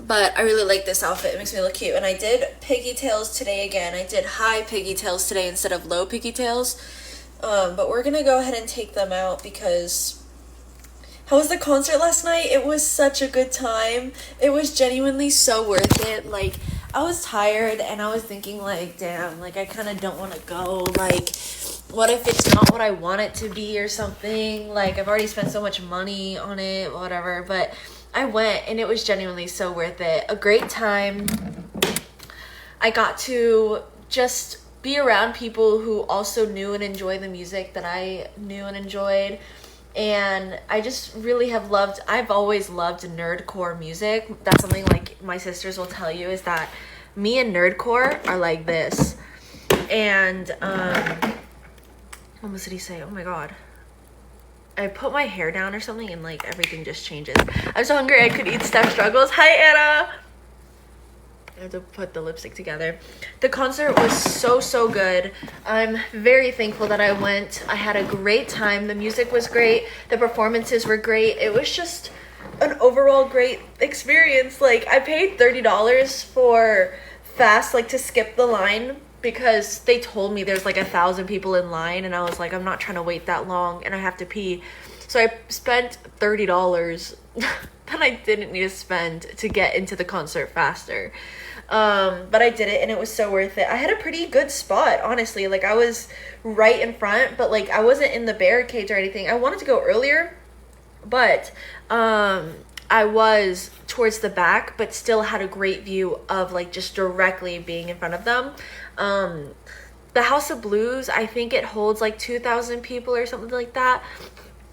But I really like this outfit. It makes me look cute. And I did pigtails today again. I did high pigtails today instead of low pigtails. But we're gonna go ahead and take them out because how was the concert last night? It was such a good time. It was genuinely so worth it. Like, I was tired and I was thinking like, damn, like I kind of don't want to go. Like, what if it's not what I want it to be or something? Like, I've already spent so much money on it, whatever. But I went and it was genuinely so worth it. A great time. I got to just be around people who also knew and enjoyed the music that I knew and enjoyed. And I just really have loved, I've always loved nerdcore music. That's something like my sisters will tell you, is that me and nerdcore are like this. And what did he say? Oh my god, I put my hair down or something and like everything just changes. I'm so hungry I could eat Steph Struggles. Hi Anna. I have to put the lipstick together. The concert was so good. I'm very thankful that I went. I had a great time. The music was great. The performances were great. It was just an overall great experience. Like, I paid $30 for fast, like to skip the line, because they told me there's like 1,000 people in line, and I was like, I'm not trying to wait that long and I have to pee. So I spent $30 that I didn't need to spend to get into the concert faster. But I did it and it was so worth it. I had a pretty good spot, honestly. Like, I was right in front, but like I wasn't in the barricades or anything. I wanted to go earlier, but I was towards the back, but still had a great view of like just directly being in front of them. The House of Blues, I think it holds like 2,000 people or something like that.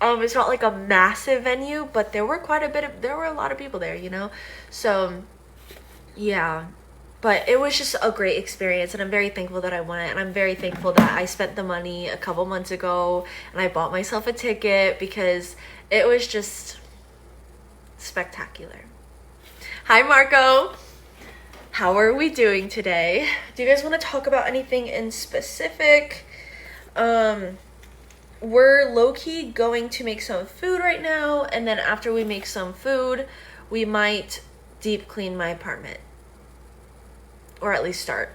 It's not like a massive venue, but there were a lot of people there, you know? So yeah, but it was just a great experience, and I'm very thankful that I went, and I'm very thankful that I spent the money a couple months ago and I bought myself a ticket, because it was just spectacular. Hi Marco, how are we doing today? Do you guys want to talk about anything in specific? We're low-key going to make some food right now, and then after we make some food, we might deep clean my apartment, or at least start.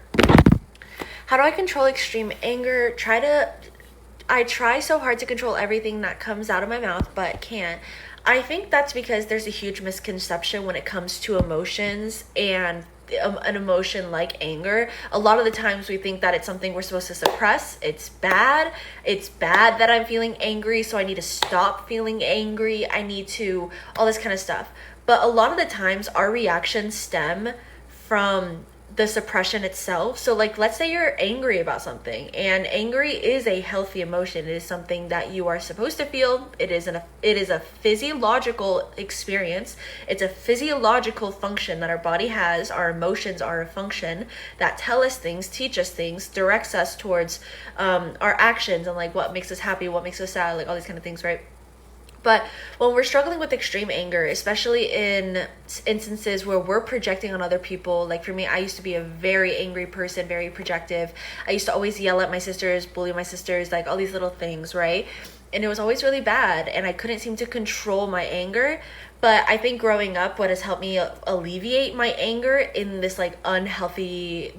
How do I control extreme anger? I try so hard to control everything that comes out of my mouth, but can't. I think that's because there's a huge misconception when it comes to emotions, and an emotion like anger. A lot of the times we think that it's something we're supposed to suppress. It's bad that I'm feeling angry, so I need to stop feeling angry. I need to, all this kind of stuff. But a lot of the times our reactions stem from the suppression itself. So like, let's say you're angry about something, and angry is a healthy emotion. It is something that you are supposed to feel. It is a physiological experience. It's a physiological function that our body has. Our emotions are a function that tell us things, teach us things, directs us towards our actions, and like what makes us happy, what makes us sad, like all these kind of things, right? But when we're struggling with extreme anger, especially in instances where we're projecting on other people, like for me, I used to be a very angry person, very projective. I used to always yell at my sisters, bully my sisters, like all these little things, right? And it was always really bad, and I couldn't seem to control my anger. But I think growing up, what has helped me alleviate my anger in this like unhealthy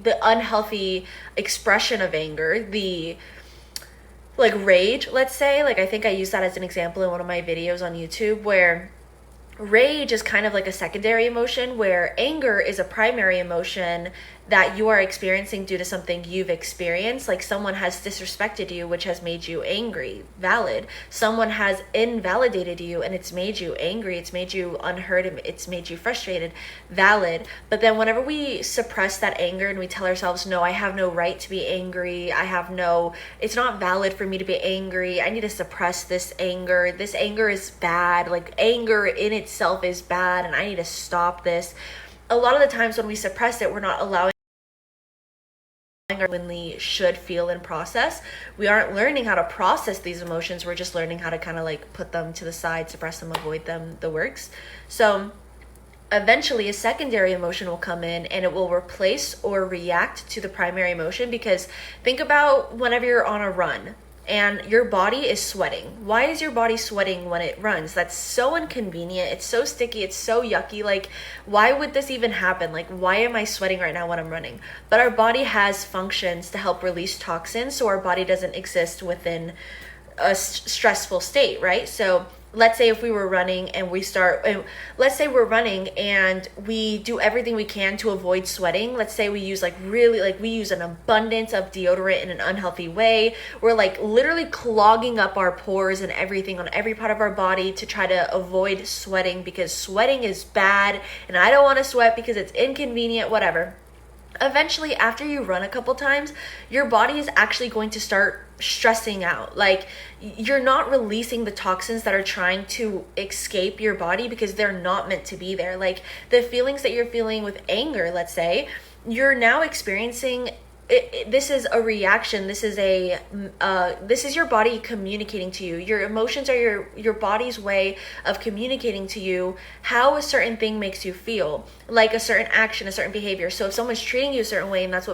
expression of anger, the like rage, let's say, like I think I used that as an example in one of my videos on YouTube, where rage is kind of like a secondary emotion, where anger is a primary emotion that you are experiencing due to something you've experienced. Like, someone has disrespected you, which has made you angry, valid. Someone has invalidated you and it's made you angry, it's made you unheard, it's made you frustrated, valid. But then whenever we suppress that anger and we tell ourselves, no, I have no right to be angry, it's not valid for me to be angry, I need to suppress this anger is bad, like anger in itself is bad and I need to stop this. A lot of the times when we suppress it, we're not allowing when we should feel and process. We aren't learning how to process these emotions. We're just learning how to kind of like put them to the side, suppress them, avoid them, the works. So eventually a secondary emotion will come in and it will replace or react to the primary emotion. Because think about whenever you're on a run, and your body is sweating. Why is your body sweating when it runs? That's so inconvenient. It's so sticky. It's so yucky. Like, why would this even happen? Like, why am I sweating right now when I'm running? But our body has functions to help release toxins, so our body doesn't exist within a stressful state, right? So let's say if we were running and let's say we're running and we do everything we can to avoid sweating. Let's say we use we use an abundance of deodorant in an unhealthy way. We're like literally clogging up our pores and everything on every part of our body to try to avoid sweating, because sweating is bad and I don't want to sweat because it's inconvenient, whatever. Eventually, after you run a couple times, your body is actually going to start stressing out. Like, you're not releasing the toxins that are trying to escape your body because they're not meant to be there. Like, the feelings that you're feeling with anger, let's say, you're now experiencing this is a reaction. This is your body communicating to you. Your emotions are your body's way of communicating to you how a certain thing makes you feel, like a certain action, a certain behavior. So if someone's treating you a certain way and that's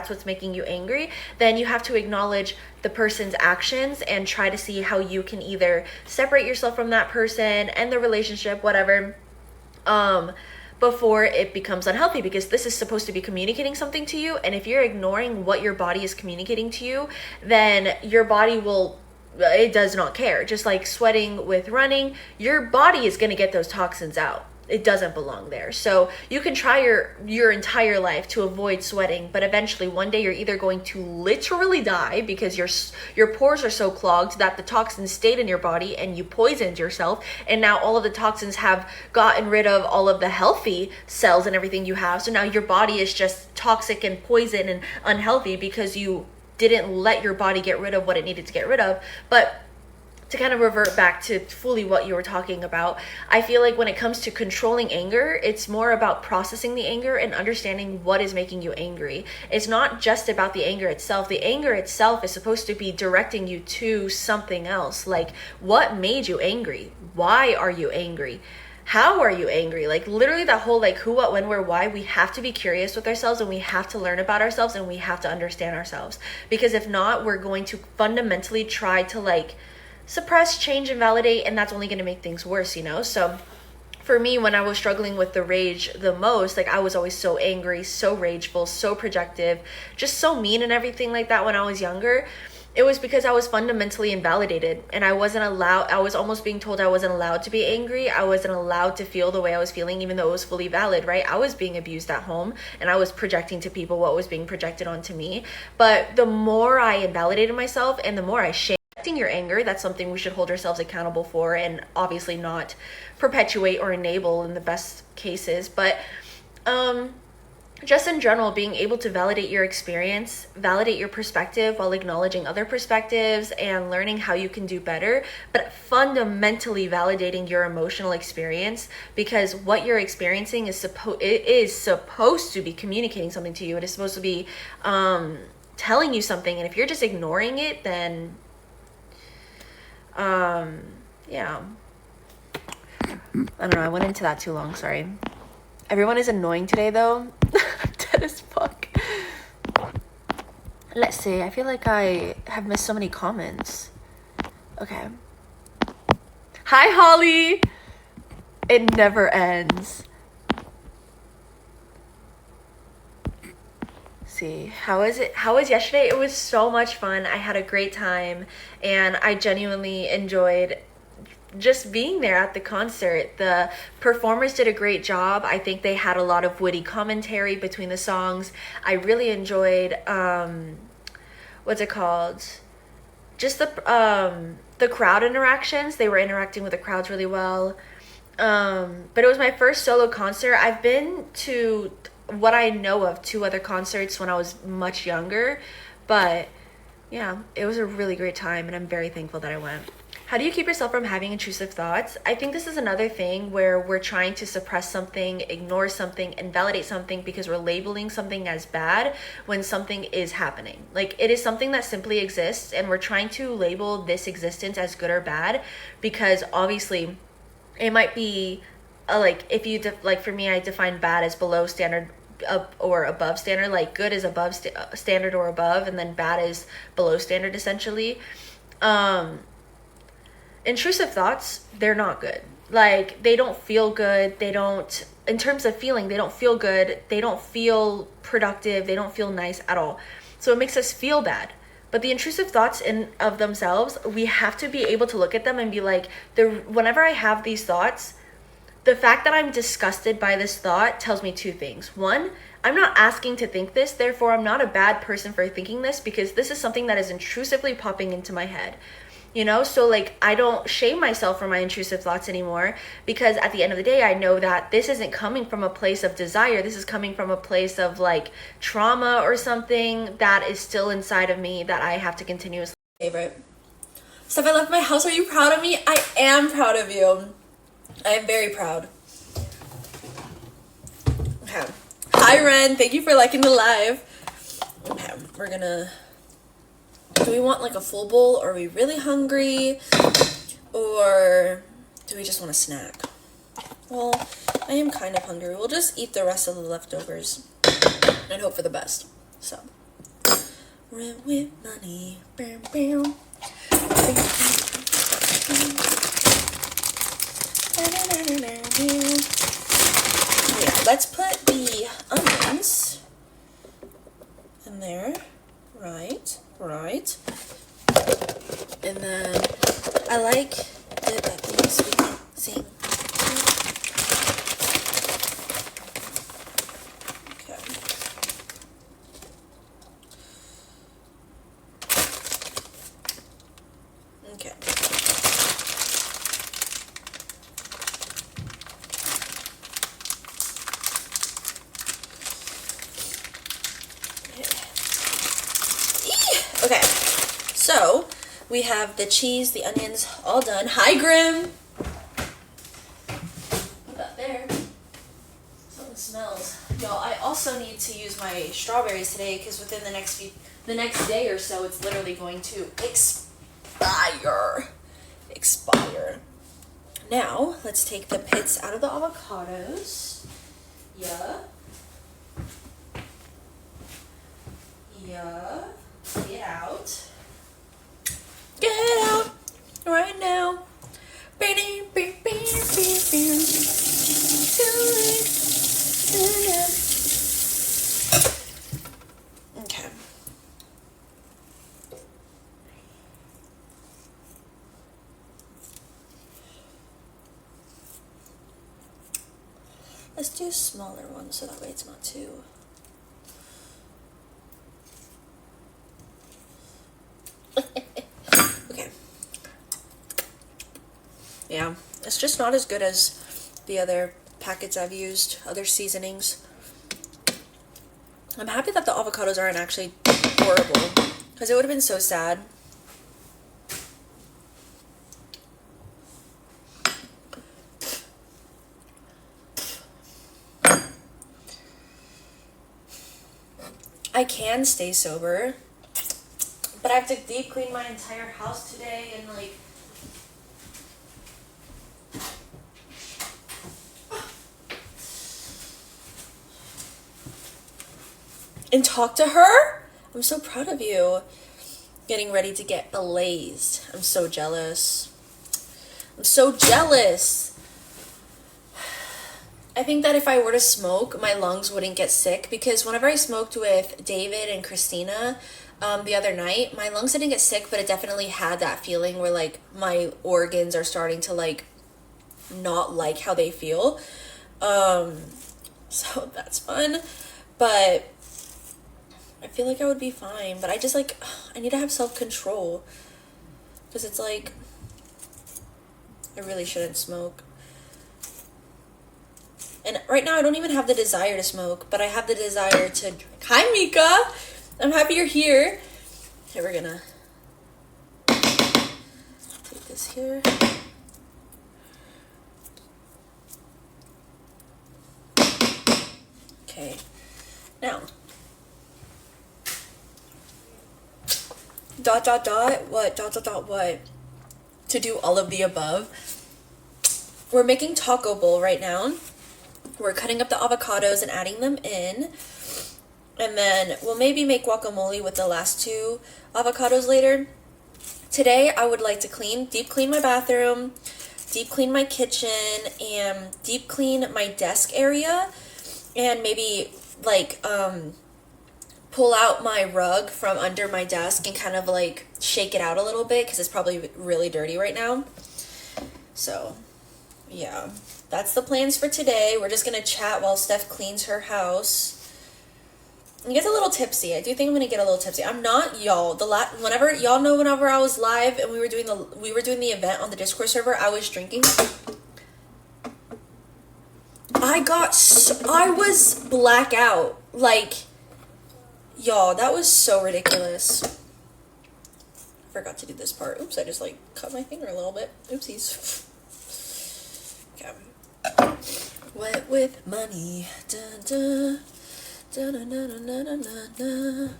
what's making you angry, then you have to acknowledge the person's actions and try to see how you can either separate yourself from that person and the relationship, whatever, before it becomes unhealthy, because this is supposed to be communicating something to you. And if you're ignoring what your body is communicating to you, then your body it does not care. Just like sweating with running, your body is going to get those toxins out. It doesn't belong there. So you can try your entire life to avoid sweating, but eventually one day you're either going to literally die because your pores are so clogged that the toxins stayed in your body and you poisoned yourself, and now all of the toxins have gotten rid of all of the healthy cells and everything you have. So now your body is just toxic and poison and unhealthy because you didn't let your body get rid of what it needed to get rid of. But to kind of revert back to fully what you were talking about, I feel like when it comes to controlling anger, it's more about processing the anger and understanding what is making you angry. It's not just about the anger itself. The anger itself is supposed to be directing you to something else. Like, what made you angry? Why are you angry? How are you angry? Like, literally that whole like who, what, when, where, why. We have to be curious with ourselves, and we have to learn about ourselves, and we have to understand ourselves. Because if not, we're going to fundamentally try to like suppress, change, and validate, and that's only going to make things worse, you know? So for me, when I was struggling with the rage the most, like, I was always so angry, so rageful, so projective, just so mean and everything like that when I was younger. It was because I was fundamentally invalidated, and I was almost being told I wasn't allowed to be angry. I wasn't allowed to feel the way I was feeling, even though it was fully valid, right? I was being abused at home, and I was projecting to people what was being projected onto me. But the more I invalidated myself and the more I shamed your anger, that's something we should hold ourselves accountable for, and obviously not perpetuate or enable in the best cases. But just in general, being able to validate your experience, validate your perspective while acknowledging other perspectives and learning how you can do better, but fundamentally validating your emotional experience, because what you're experiencing is supposed to be communicating something to you. It is supposed to be telling you something, and if you're just ignoring it, then yeah, I don't know, I went into that too long, sorry. Everyone is annoying today though. I'm dead as fuck. Let's see, I feel like I have missed so many comments. Okay. Hi Holly! It never ends. See, how was yesterday? It was so much fun. I had a great time, and I genuinely enjoyed just being there at the concert. The performers did a great job. I think they had a lot of witty commentary between the songs. I really enjoyed what's it called? Just the crowd interactions. They were interacting with the crowds really well. But it was my first solo concert. I've been to, what I know of, 2 other concerts when I was much younger, but yeah, it was a really great time, and I'm very thankful that I went. How do you keep yourself from having intrusive thoughts? I think this is another thing where we're trying to suppress something, ignore something, and validate something because we're labeling something as bad when something is happening. Like, it is something that simply exists, and we're trying to label this existence as good or bad because obviously it might be like, if you like, for me, I define bad as below standard or above standard. Like, good is above standard or above, and then bad is below standard, essentially. Intrusive thoughts, they're not good. Like, they don't feel good. They don't, in terms of feeling, they don't feel good. They don't feel productive. They don't feel nice at all. So it makes us feel bad. But the intrusive thoughts in of themselves, we have to be able to look at them and be like, whenever I have these thoughts, the fact that I'm disgusted by this thought tells me two things. One, I'm not asking to think this, therefore I'm not a bad person for thinking this, because this is something that is intrusively popping into my head. You know, so like, I don't shame myself for my intrusive thoughts anymore, because at the end of the day, I know that this isn't coming from a place of desire. This is coming from a place of like trauma or something that is still inside of me that I have to continuously. Favorite. Steph, I left my house. Are you proud of me? I am proud of you. I am very proud. Okay. Hi, Ren. Thank you for liking the live. Okay, we're gonna... Do we want like a full bowl, or are we really hungry? Or do we just want a snack? Well, I am kind of hungry. We'll just eat the rest of the leftovers and hope for the best. So, rent with money. Bam, bam. Yeah, let's put the onions in there. Right. And then I like the things we sing. Okay. Okay. Okay, so we have the cheese, the onions, all done. Hi, Grim. Put that there. Something smells. Y'all, I also need to use my strawberries today, because within the next day or so, it's literally going to expire. Now, let's take the pits out of the avocados. Yeah. Get out. Get out right now. Okay. Let's do smaller ones so that way it's not too... Okay. Yeah, it's just not as good as the other packets I've used, other seasonings. I'm happy that the avocados aren't actually horrible, because it would have been so sad. I can stay sober, but I have to deep clean my entire house today and like... And talk to her? I'm so proud of you. Getting ready to get blazed. I'm so jealous. I'm so jealous. I think that if I were to smoke, my lungs wouldn't get sick, because whenever I smoked with David and Christina the other night, my lungs didn't get sick, but it definitely had that feeling where like my organs are starting to like not like how they feel. So that's fun. But I feel like I would be fine, but I just like, I need to have self-control, because it's like, I really shouldn't smoke. And right now I don't even have the desire to smoke, but I have the desire to... Hi, Mika! I'm happy you're here. Okay, we're gonna take this here. Okay, now... what? To do all of the above. We're making taco bowl right now. We're cutting up the avocados and adding them in. And then we'll maybe make guacamole with the last two avocados later. today I would like to deep clean my bathroom, deep clean my kitchen, and deep clean my desk area, and maybe like pull out my rug from under my desk and kind of like shake it out a little bit because it's probably really dirty right now. So yeah, that's the plans for today. We're just gonna chat while Steph cleans her house and get a little tipsy. I do think I'm gonna get a little tipsy. I'm not, y'all. Whenever I was live and we were doing the event on the Discord server, I was drinking. I was blackout. Like, y'all, that was so ridiculous. I forgot to do this part. Oops, I just like cut my finger a little bit. Oopsies. Okay. Wet with money. Dun, dun. Dun, dun, dun, dun, dun, dun, dun.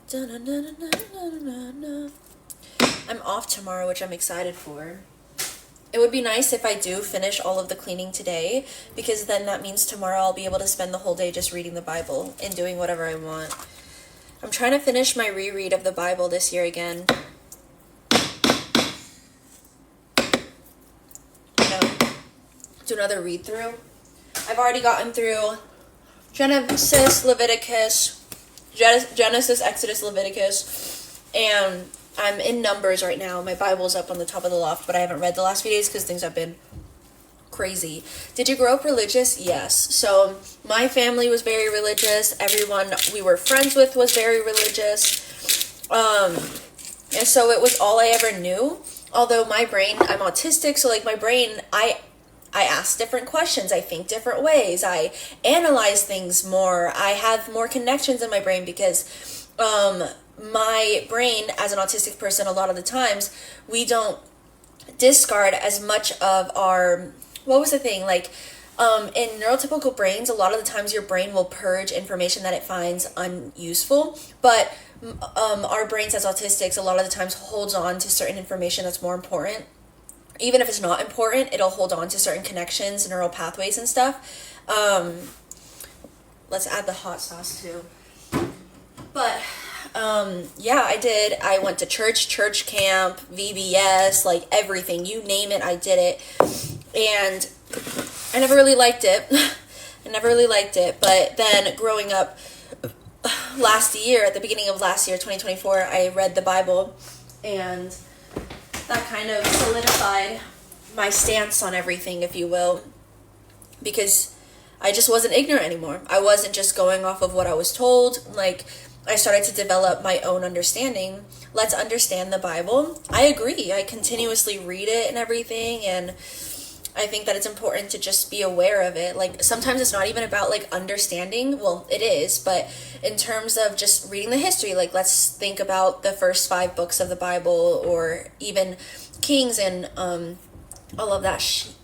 Dun, dun, dun, dun, dun, dun, dun. I'm off tomorrow, which I'm excited for. It would be nice if I do finish all of the cleaning today, because then that means tomorrow I'll be able to spend the whole day just reading the Bible and doing whatever I want. I'm trying to finish my reread of the Bible this year again. You know, do another read through. I've already gotten through Genesis, Exodus, Leviticus, and I'm in Numbers right now. My Bible's up on the top of the loft, but I haven't read the last few days because things have been crazy. Did you grow up religious? Yes. So my family was very religious. Everyone we were friends with was very religious. And so it was all I ever knew. Although my brain, I'm autistic, so like my brain, I ask different questions. I think different ways. I analyze things more. I have more connections in my brain because my brain, as an autistic person, a lot of the times, we don't discard as much of our, what was the thing? Like, in neurotypical brains, a lot of the times your brain will purge information that it finds unuseful, but our brains as autistics, a lot of the times holds on to certain information that's more important. Even if it's not important, it'll hold on to certain connections, neural pathways and stuff. Let's add the hot sauce too. But yeah, I did. I went to church camp, VBS, like everything. You name it, I did it. And I never really liked it. But then growing up last year, at the beginning of last year, 2024, I read the Bible, and that kind of solidified my stance on everything, if you will, because I just wasn't ignorant anymore. I wasn't just going off of what I was told. Like, I started to develop my own understanding. Let's understand the Bible. I agree. I continuously read it and everything, and I think that it's important to just be aware of it. Like, sometimes it's not even about like understanding. Well, it is, but in terms of just reading the history, like let's think about the first 5 books of the Bible, or even Kings and all of that shit.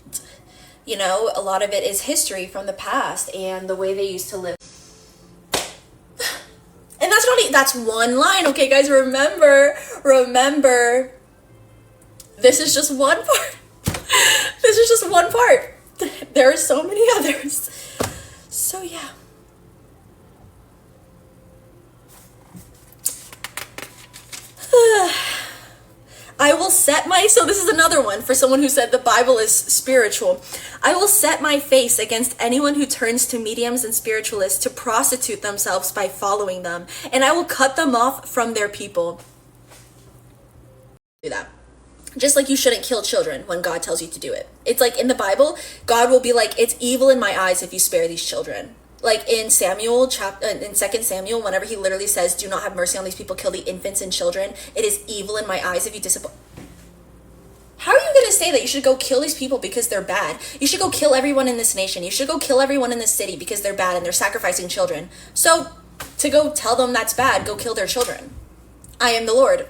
You know, a lot of it is history from the past and the way they used to live. And that's one line, okay, guys? Remember, this is just one part. This is just one part. There are so many others. So yeah. So this is another one for someone who said the Bible is spiritual. I will set my face against anyone who turns to mediums and spiritualists to prostitute themselves by following them, and I will cut them off from their people. Do that. Just like you shouldn't kill children when God tells you to do it. It's like in the Bible, God will be like, it's evil in my eyes if you spare these children. Like in 2 Samuel, whenever he literally says, do not have mercy on these people, kill the infants and children. It is evil in my eyes if you disappoint. How are you going to say that you should go kill these people because they're bad? You should go kill everyone in this nation. You should go kill everyone in this city because they're bad and they're sacrificing children. So to go tell them that's bad, go kill their children. I am the Lord.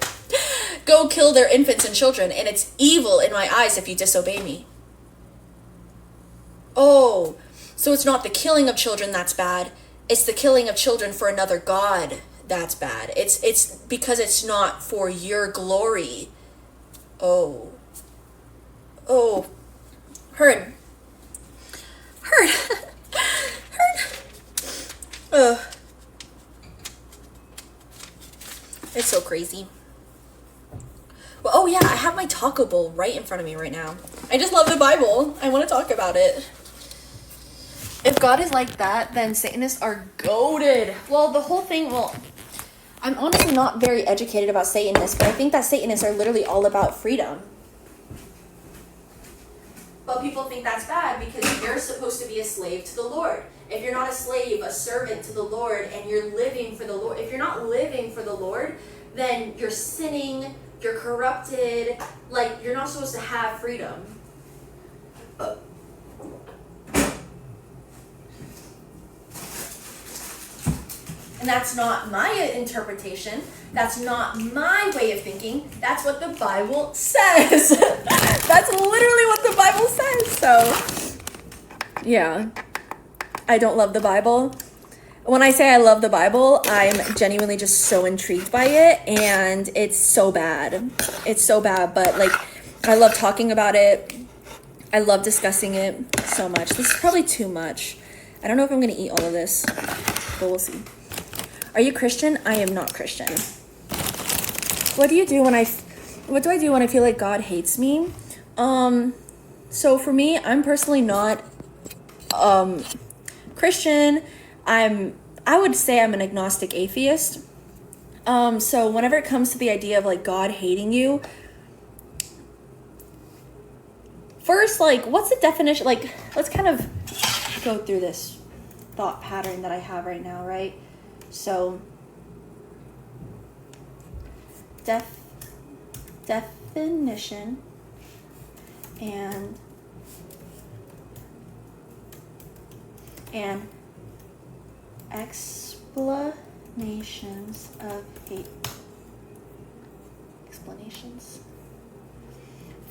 Go kill their infants and children, and it's evil in my eyes if you disobey me. Oh, so it's not the killing of children that's bad. It's the killing of children for another god that's bad. It's because it's not for your glory. Oh. Heard. Ugh. It's so crazy. Well, Oh yeah, I have my taco bowl right in front of me right now. I just love the Bible. I want to talk about it. If God is like that, then Satanists are goated. Well, the whole thing, I'm honestly not very educated about Satanists, but I think that Satanists are literally all about freedom. But people think that's bad because you're supposed to be a slave to the Lord. If you're not a slave, a servant to the Lord, and you're living for the Lord, if you're not living for the Lord, then you're sinning, you're corrupted, like, you're not supposed to have freedom. And that's not my interpretation. That's not my way of thinking. That's what the Bible says. That's literally what the Bible says. So, yeah. I don't love the Bible. When I say I love the Bible, I'm genuinely just so intrigued by it. And it's so bad. It's so bad. But, like, I love talking about it. I love discussing it so much. This is probably too much. I don't know if I'm going to eat all of this. But we'll see. Are you Christian? I am not Christian. What do I do when I feel like God hates me? So for me, I'm personally not Christian. I would say I'm an agnostic atheist. So whenever it comes to the idea of like God hating you, first, like, what's the definition? Like, let's kind of go through this thought pattern that I have right now, right? So, definition and explanations of hate. Explanations.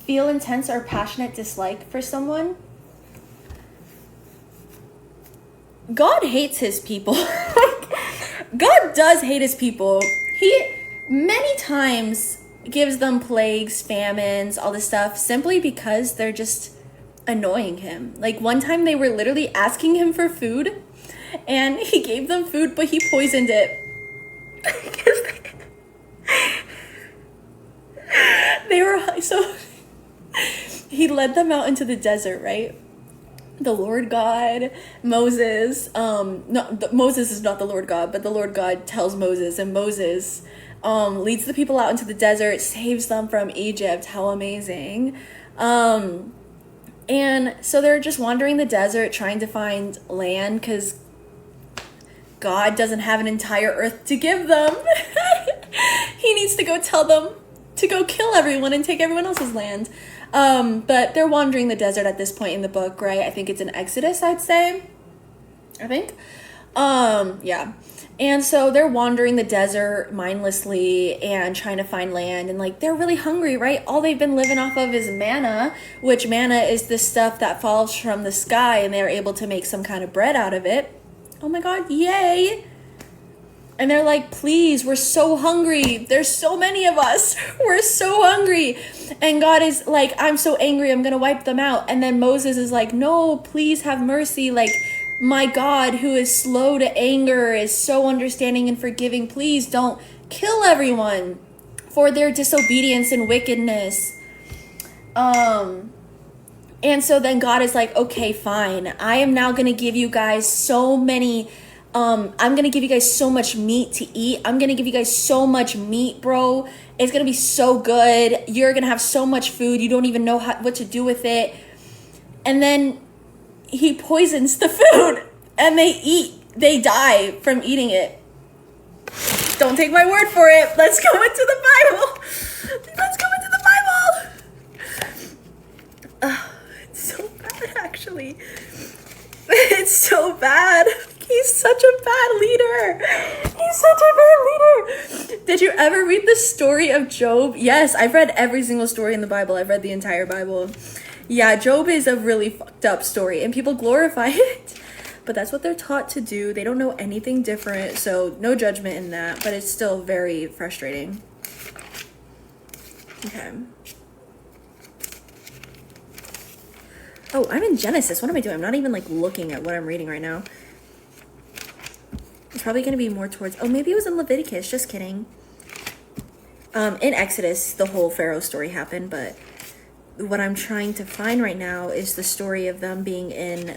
Feel intense or passionate dislike for someone. God hates his people. God does hate his people. He many times gives them plagues, famines, all this stuff, simply because they're just annoying him. Like one time they were literally asking him for food, and he gave them food, but he poisoned it. They were, so he led them out into the desert, right? The Lord God, Moses, Moses is not the Lord God, but the Lord God tells Moses, and Moses leads the people out into the desert, saves them from Egypt. How amazing. And so they're just wandering the desert, trying to find land, because God doesn't have an entire earth to give them. He needs to go tell them to go kill everyone and take everyone else's land. But they're wandering the desert at this point in the book, right? I think it's in Exodus, I'd say. I think. Yeah. And so they're wandering the desert mindlessly and trying to find land. And like, they're really hungry, right? All they've been living off of is manna, which manna is the stuff that falls from the sky, and they're able to make some kind of bread out of it. Oh my God, yay. And they're like, please, we're so hungry. There's so many of us. We're so hungry. And God is like, I'm so angry. I'm going to wipe them out. And then Moses is like, no, please have mercy. Like, my God, who is slow to anger, is so understanding and forgiving. Please don't kill everyone for their disobedience and wickedness. And so then God is like, okay, fine. I am now going to give you guys so many I'm going to give you guys so much meat to eat. I'm going to give you guys so much meat, bro. It's going to be so good. You're going to have so much food. You don't even know what to do with it. And then he poisons the food and they die from eating it. Don't take my word for it. Let's go into the Bible. Let's go into the Bible. It's so bad, actually. It's so bad. He's such a bad leader. He's such a bad leader. Did you ever read the story of Job? Yes, I've read every single story in the Bible. I've read the entire Bible. Yeah, Job is a really fucked up story, and people glorify it. But that's what they're taught to do. They don't know anything different, so no judgment in that. But it's still very frustrating. Okay. Oh, I'm in Genesis. What am I doing? I'm not even like looking at what I'm reading right now. It's probably going to be more towards... Oh, maybe it was in Leviticus. Just kidding. In Exodus, the whole Pharaoh story happened, but what I'm trying to find right now is the story of them being in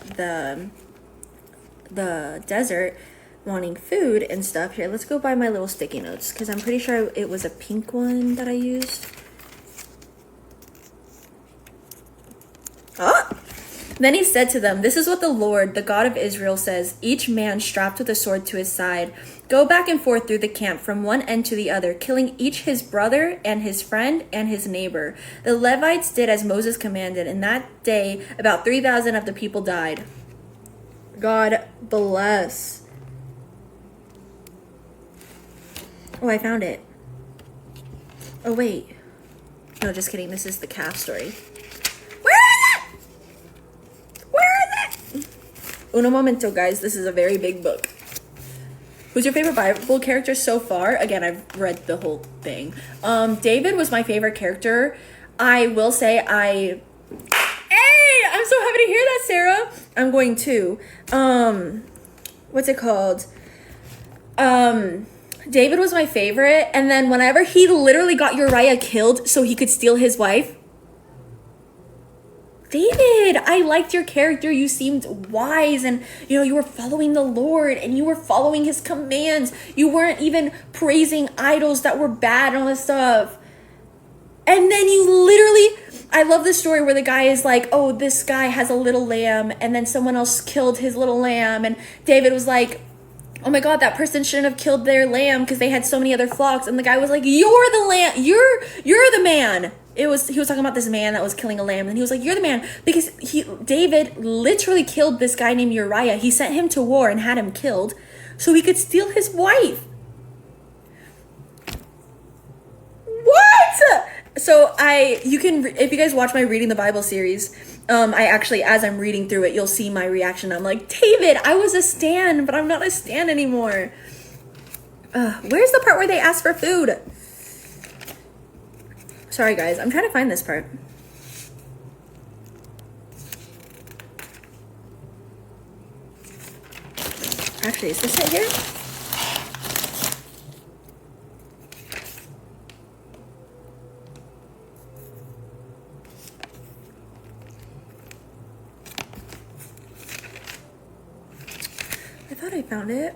the desert wanting food and stuff. Here, let's go by my little sticky notes, because I'm pretty sure it was a pink one that I used. Ah! Then he said to them, "This is what the Lord, the God of Israel, says. Each man strapped with a sword to his side. Go back and forth through the camp from one end to the other, killing each his brother and his friend and his neighbor." The Levites did as Moses commanded, and that day about 3,000 of the people died. God bless. Oh, I found it. Oh, wait. No, just kidding. This is the calf story. Uno momento, guys. This is a very big book. Who's your favorite Bible character so far? Again, I've read the whole thing. David was my favorite character. I will say Hey! I'm so happy to hear that, Sarah. I'm going to. What's it called? David was my favorite. And then whenever he literally got Uriah killed so he could steal his wife. David, I liked your character. You seemed wise, and you were following the Lord, and you were following his commands. You weren't even praising idols that were bad and all this stuff. And then you literally, I love the story where the guy is like, oh, this guy has a little lamb, and then someone else killed his little lamb, and David was like, oh my God, that person shouldn't have killed their lamb because they had so many other flocks. And the guy was like, you're the lamb, you're the man. He was talking about this man that was killing a lamb, and he was like, you're the man, because David literally killed this guy named Uriah. He sent him to war and had him killed so he could steal his wife. What? So you can, if you guys watch my Reading the Bible series, I actually, as I'm reading through it, you'll see my reaction. I'm like, David, I was a stan, but I'm not a stan anymore. Where's the part where they ask for food? Sorry, guys. I'm trying to find this part. Actually, is this it here? I thought I found it.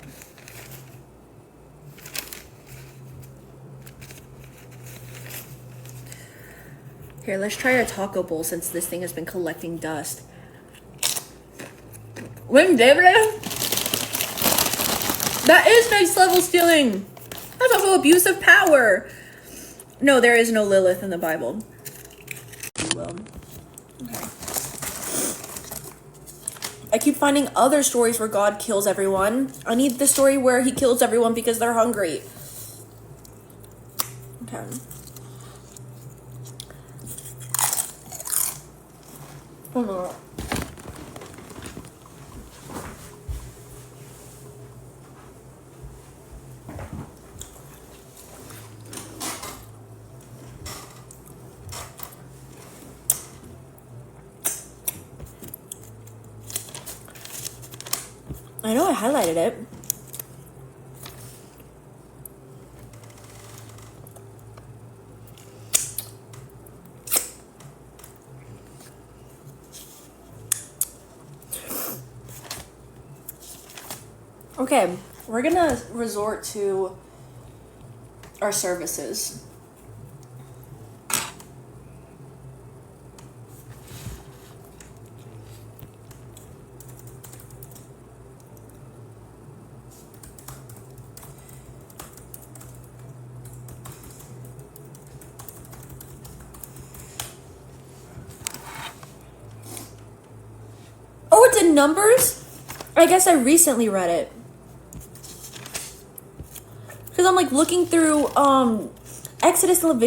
Here, let's try a taco bowl since this thing has been collecting dust. When David, that is next level stealing. That's also abuse of power. No, there is no Lilith in the Bible. Well, okay. I keep finding other stories where God kills everyone. I need the story where he kills everyone because they're hungry. Okay. Oh no. I know I highlighted it. Okay, we're gonna resort to our services. Oh, it's in Numbers? I guess I recently read it. Because I'm like looking through Exodus and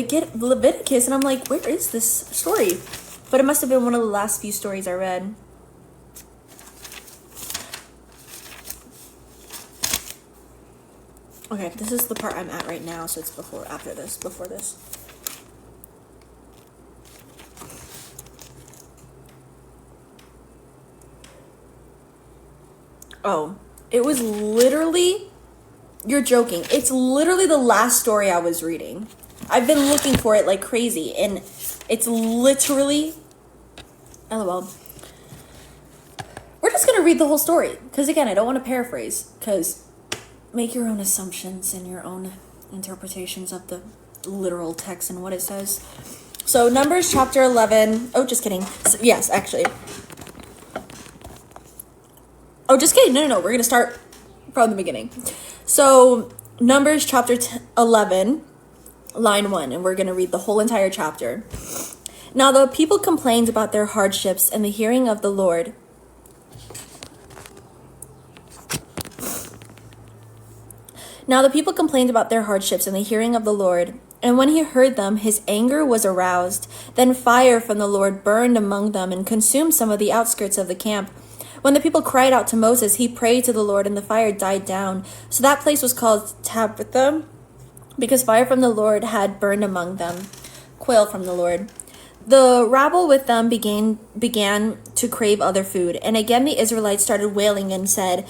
Leviticus, and I'm like, where is this story? But it must have been one of the last few stories I read. Okay, this is the part I'm at right now, so it's before this. Oh, it was literally... You're joking. It's literally the last story I was reading. I've been looking for it like crazy, and it's literally, LOL. We're just going to read the whole story, because again, I don't want to paraphrase, because make your own assumptions and your own interpretations of the literal text and what it says. So Numbers chapter 11. Oh, just kidding. So, yes, actually. Oh, just kidding. No. We're going to start from the beginning. So Numbers chapter 11, line 1. And we're going to read the whole entire chapter. Now the people complained about their hardships in the hearing of the Lord. Now the people complained about their hardships in the hearing of the Lord, and when he heard them, his anger was aroused. Then fire from the Lord burned among them and consumed some of the outskirts of the camp. When the people cried out to Moses, he prayed to the Lord, and the fire died down. So that place was called Tabitha, because fire from the Lord had burned among them. Quail from the Lord. The rabble with them began to crave other food, and again the Israelites started wailing and said,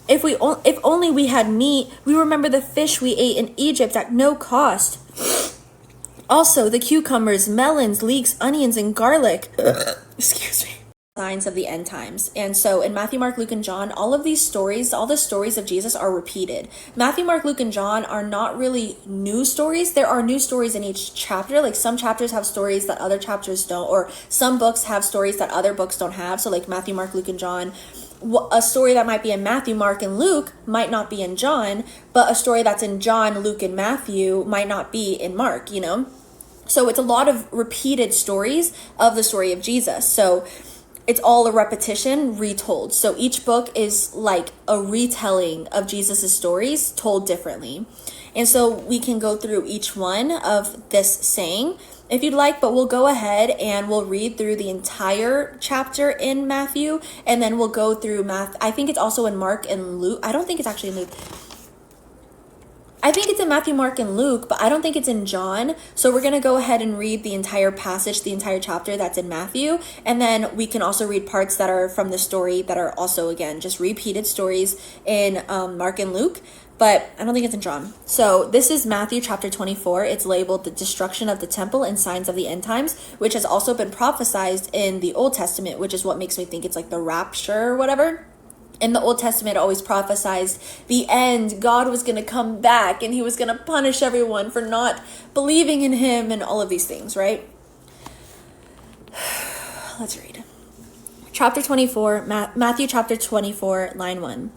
If only we had meat, we remember the fish we ate in Egypt at no cost. Also the cucumbers, melons, leeks, onions, and garlic. Excuse me. Signs of the end times. And so in Matthew, Mark, Luke, and John, all of these stories, all the stories of Jesus are repeated. Matthew, Mark, Luke, and John are not really new stories. There are new stories in each chapter. Like some chapters have stories that other chapters don't, or some books have stories that other books don't have. So like Matthew, Mark, Luke, and John, a story that might be in Matthew, Mark, and Luke might not be in John, but a story that's in John, Luke, and Matthew might not be in Mark, you know? So it's a lot of repeated stories of the story of Jesus. So it's all a repetition retold. So each book is like a retelling of Jesus's stories told differently. And so we can go through each one of this saying if you'd like, but we'll go ahead and we'll read through the entire chapter in Matthew, and then we'll go through I think it's also in Mark and Luke. I don't think it's actually in Luke. I think it's in Matthew, Mark, and Luke, but I don't think it's in John. So we're going to go ahead and read the entire passage, the entire chapter that's in Matthew. And then we can also read parts that are from the story that are also, again, just repeated stories in Mark and Luke. But I don't think it's in John. So this is Matthew chapter 24. It's labeled The Destruction of the Temple and Signs of the End Times, which has also been prophesied in the Old Testament, which is what makes me think it's like the rapture or whatever. In the Old Testament, it always prophesied the end. God was going to come back and he was going to punish everyone for not believing in him and all of these things, right? Let's read. Chapter 24, Matthew chapter 24, line 1.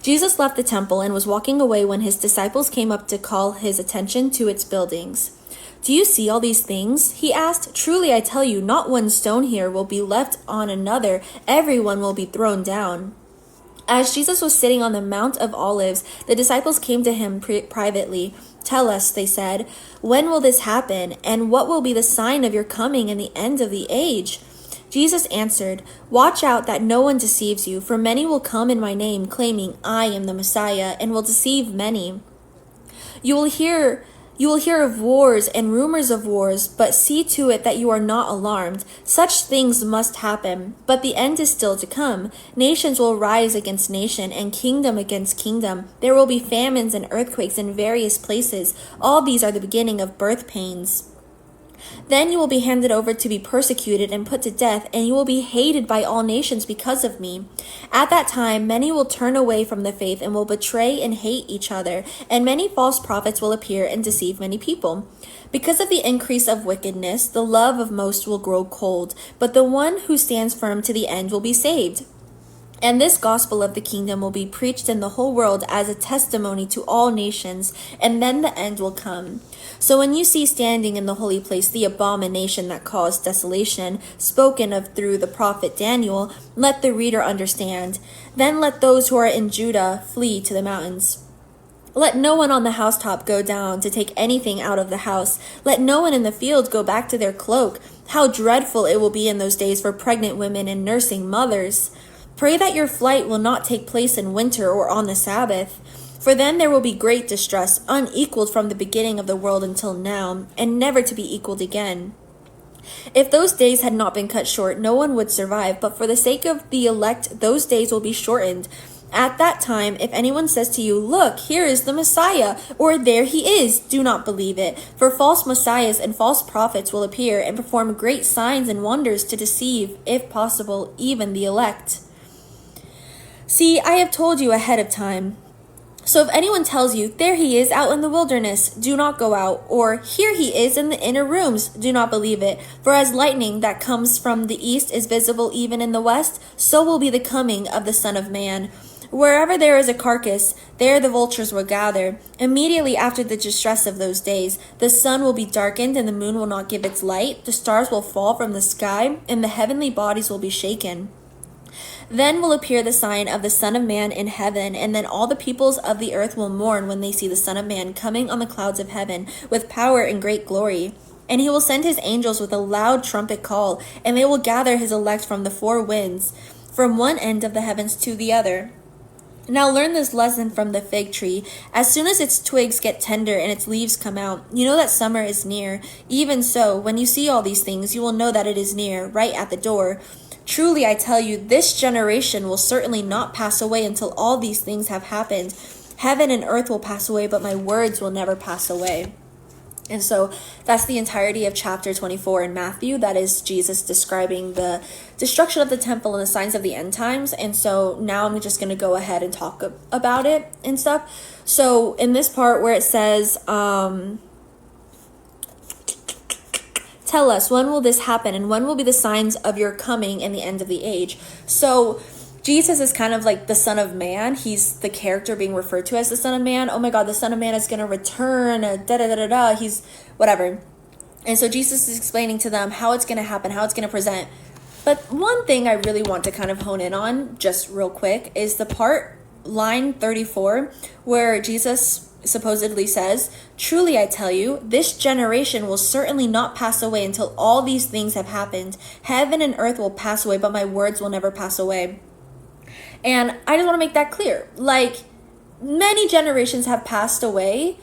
Jesus left the temple and was walking away when his disciples came up to call his attention to its buildings. Do you see all these things? He asked. Truly, I tell you, not one stone here will be left on another. Everyone will be thrown down. As Jesus was sitting on the Mount of Olives, the disciples came to him privately. Tell us, they said, when will this happen? And what will be the sign of your coming and the end of the age? Jesus answered, Watch out that no one deceives you, for many will come in my name, claiming I am the Messiah, and will deceive many. You will hear of wars and rumors of wars, but see to it that you are not alarmed. Such things must happen, but the end is still to come. Nations will rise against nation, and kingdom against kingdom. There will be famines and earthquakes in various places. All these are the beginning of birth pains. Then you will be handed over to be persecuted and put to death, and you will be hated by all nations because of me. At that time, many will turn away from the faith and will betray and hate each other, and many false prophets will appear and deceive many people. Because of the increase of wickedness, the love of most will grow cold, but the one who stands firm to the end will be saved. And this gospel of the kingdom will be preached in the whole world as a testimony to all nations, and then the end will come. So when you see standing in the holy place the abomination that caused desolation, spoken of through the prophet Daniel, let the reader understand. Then let those who are in Judah flee to the mountains. Let no one on the housetop go down to take anything out of the house. Let no one in the field go back to their cloak. How dreadful it will be in those days for pregnant women and nursing mothers. Pray that your flight will not take place in winter or on the Sabbath, for then there will be great distress, unequaled from the beginning of the world until now, and never to be equaled again. If those days had not been cut short, no one would survive, but for the sake of the elect, those days will be shortened. At that time, if anyone says to you, 'Look, here is the Messiah,' or 'There he is,' do not believe it. For false messiahs and false prophets will appear and perform great signs and wonders to deceive, if possible, even the elect. See, I have told you ahead of time. So if anyone tells you, 'There he is out in the wilderness,' do not go out, or 'Here he is in the inner rooms,' do not believe it. For as lightning that comes from the east is visible even in the west, so will be the coming of the Son of Man. Wherever there is a carcass, there the vultures will gather. Immediately after the distress of those days, the sun will be darkened and the moon will not give its light, the stars will fall from the sky, and the heavenly bodies will be shaken. Then will appear the sign of the Son of Man in heaven, and then all the peoples of the earth will mourn when they see the Son of Man coming on the clouds of heaven with power and great glory. And he will send his angels with a loud trumpet call, and they will gather his elect from the four winds, from one end of the heavens to the other. Now learn this lesson from the fig tree. As soon as its twigs get tender and its leaves come out, you know that summer is near. Even so, when you see all these things, you will know that it is near, right at the door. Truly, I tell you, this generation will certainly not pass away until all these things have happened. Heaven and earth will pass away, but my words will never pass away." And so that's the entirety of chapter 24 in Matthew. That is Jesus describing the destruction of the temple and the signs of the end times. And so now I'm just going to go ahead and talk about it and stuff. So in this part where it says, "Tell us, when will this happen? And when will be the signs of your coming and the end of the age?" So Jesus is kind of like the Son of Man. He's the character being referred to as the Son of Man. Oh my God, the Son of Man is going to return. He's whatever. And so Jesus is explaining to them how it's going to happen, how it's going to present. But one thing I really want to kind of hone in on, just real quick, is the part, line 34, where Jesus supposedly says, "Truly I tell you, this generation will certainly not pass away until all these things have happened. Heaven and earth will pass away, but my words will never pass away." And I just want to make that clear. Like, many generations have passed away,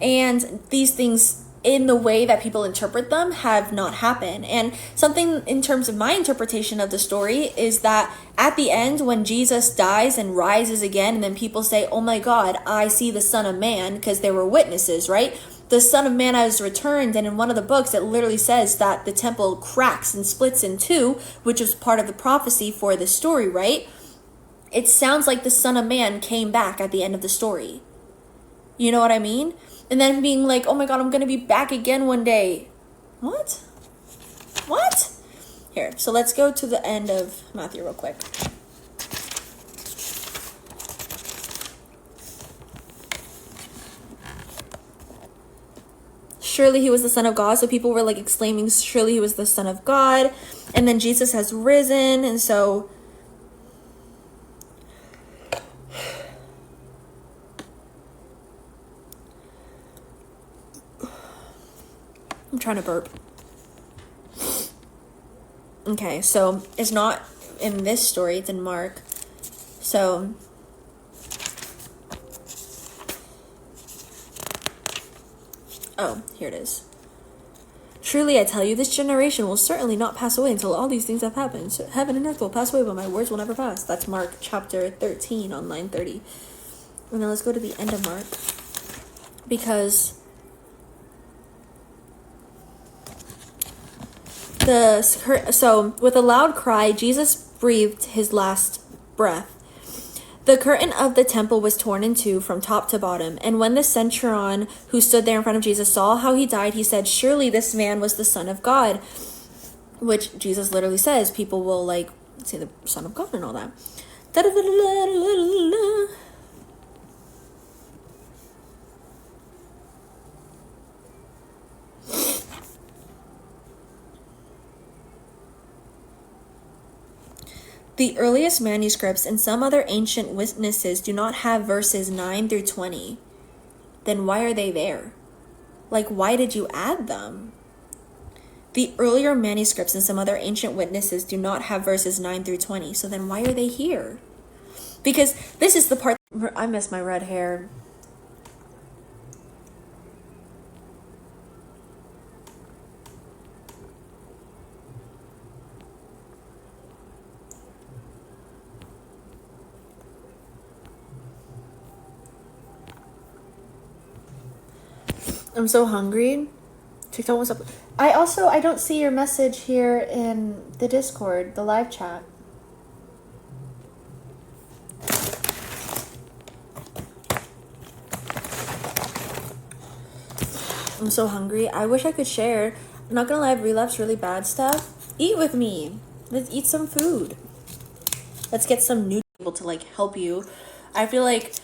and these things, in the way that people interpret them, have not happened. And something in terms of my interpretation of the story is that at the end, when Jesus dies and rises again, and then people say, "Oh my God, I see the Son of Man," because there were witnesses, right? The Son of Man has returned, and in one of the books it literally says that the temple cracks and splits in two, which is part of the prophecy for the story, right? It sounds like the Son of Man came back at the end of the story. You know what I mean? And then being like, "Oh my God, I'm going to be back again one day." What? Here, so let's go to the end of Matthew real quick. Surely he was the Son of God. So people were like exclaiming, surely he was the Son of God. And then Jesus has risen. And so I'm trying to burp. Okay, so it's not in this story, it's in Mark. So here it is. "Truly I tell you, this generation will certainly not pass away until all these things have happened. So heaven and earth will pass away, but my words will never pass." That's Mark chapter 13 on line 30. And then let's go to the end of Mark, because so with a loud cry, Jesus breathed his last breath. The curtain of the temple was torn in two from top to bottom, and when the centurion who stood there in front of Jesus saw how he died, he said, "Surely this man was the Son of God," which Jesus literally says people will like say the Son of God and all that. The earliest manuscripts and some other ancient witnesses do not have verses 9 through 20. Then why are they there? Like, why did you add them? The earlier manuscripts and some other ancient witnesses do not have verses 9 through 20. So then why are they here? Because this is the part. I miss my red hair. I'm so hungry. TikTok was up. I don't see your message here in the Discord, the live chat. I'm so hungry. I wish I could share. I'm not gonna lie, I've relapsed really bad stuff. Eat with me. Let's eat some food. Let's get some new people to like help you. I feel like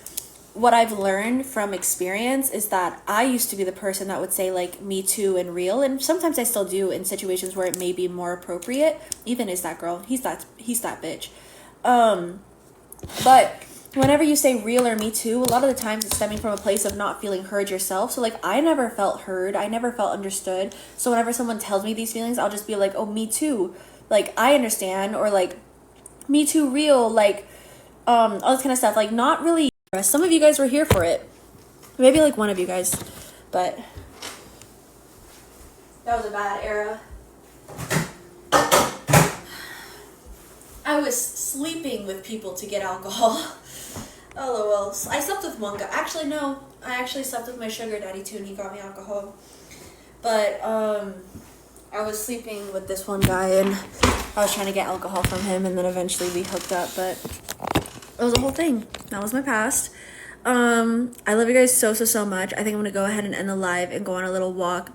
what I've learned from experience is that I used to be the person that would say like me too and real, and sometimes I still do in situations where it may be more appropriate. Ethan is that girl. He's that bitch. But whenever you say real or me too, a lot of the times it's stemming from a place of not feeling heard yourself. So like I never felt heard. I never felt understood. So whenever someone tells me these feelings, I'll just be like, oh, me too. Like I understand, or like me too real, like all this kind of stuff. Like not really. Some of you guys were here for it. Maybe like one of you guys. But that was a bad era. I was sleeping with people to get alcohol. LOL. I slept with one guy. Actually, no. I actually slept with my sugar daddy too, and he got me alcohol. But I was sleeping with this one guy, and I was trying to get alcohol from him, and then eventually we hooked up. But it was a whole thing. That was my past. I love you guys so much. I think I'm gonna go ahead and end the live and go on a little walk.